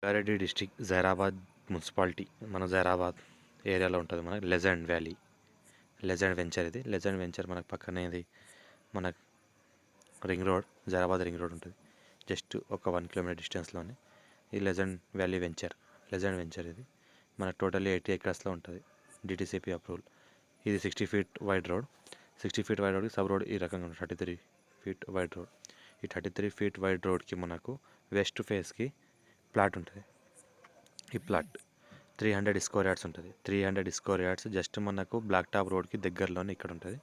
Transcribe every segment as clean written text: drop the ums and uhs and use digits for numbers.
Rangareddy district Zaheerabad municipality మన జైరాబాద్ ఏరియాలో ఉంటుంది మనకి లెజెండ్ వ్యాలీ లెజెండ్ వెంచర్ ఇది లెజెండ్ వెంచర్ మనకు పక్కనే ఇది మన ring road Zaheerabad ring road ఉంటుంది జస్ట్ ఒక 1 కిలోమీటర్ డిస్టెన్స్లోనే ఈ లెజెండ్ వెంచర్ ఇది మనకు టోటల్లీ 80 ఎకర్స్లో ఉంటుంది డిటిసిపి అప్రూవల్ ఇది 60 feet wide road 60 feet wide రోడ్కి సబ్ రోడ్ ఈ రకంగా ఉంటుంది 33 ఫీట్ వైడ్ రోడ్ ఈ 33 ఫీట్ వైడ్ రోడ్కి మనకు వెస్ట్ ఫేస్కి ప్లాట్ ఉంటుంది ఈ ప్లాట్ 300 స్క్వేర్ యార్డ్స్ ఉంటుంది 300 స్క్వేర్ యార్డ్స్ జస్ట్ మనకు బ్లాక్ టాప్ రోడ్కి దగ్గరలోనే ఇక్కడ ఉంటుంది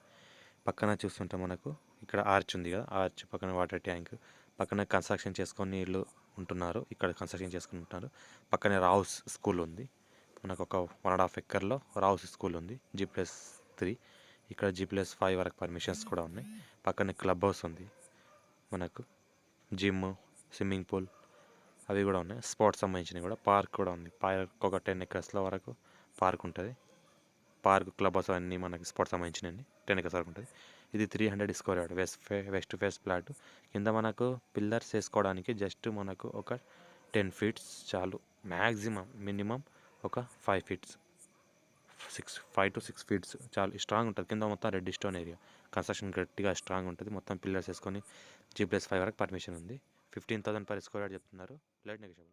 పక్కన చూస్తుంటే మనకు ఇక్కడ ఆర్చ్ ఉంది కదా ఆర్చ్ పక్కన వాటర్ ట్యాంక్ పక్కన కన్స్ట్రక్షన్ చేసుకొని వీళ్ళు ఉంటున్నారు ఇక్కడ కన్స్ట్రక్షన్ చేసుకుని ఉంటున్నారు పక్కనే రావుస్ స్కూల్ ఉంది మనకు ఒక 1.5 ఎకర్లో రావుస్ స్కూల్ ఉంది G+3 ఇక్కడ G+5 వరకు పర్మిషన్స్ కూడా ఉన్నాయి పక్కనే క్లబ్ హౌస్ ఉంది మనకు జిమ్ స్విమ్మింగ్ పూల్ అవి కూడా ఉన్నాయి స్పోర్ట్స్ సంబంధించినవి కూడా పార్క్ కూడా ఉంది పార్క్ ఒక 10 ఎకర్స్ల వరకు పార్క్ ఉంటుంది పార్క్ క్లబ్ హౌస్ అన్నీ మనకి స్పోర్ట్స్ సంబంధించినవి 10 ఎకర్స్ వరకు ఉంటుంది ఇది 300 square yard west phase plot కింద మనకు పిల్లర్స్ వేసుకోవడానికి జస్ట్ మనకు ఒక 10 ఫీట్స్ చాలు మ్యాక్సిమం మినిమం ఒక 5 ఫీట్స్ 5 to 6 ఫీట్స్ చాలా స్ట్రాంగ్ ఉంటుంది కింద మొత్తం రెడ్ స్టోన్ ఏరియా కన్స్ట్రక్షన్ గట్టిగా స్ట్రాంగ్ ఉంటుంది మొత్తం పిల్లర్స్ వేసుకొని G+5 వరకు పర్మిషన్ ఉంది 15,000 per స్క్వేర్ యార్డ్ చెప్తున్నారు లైట్ నెగోషియబుల్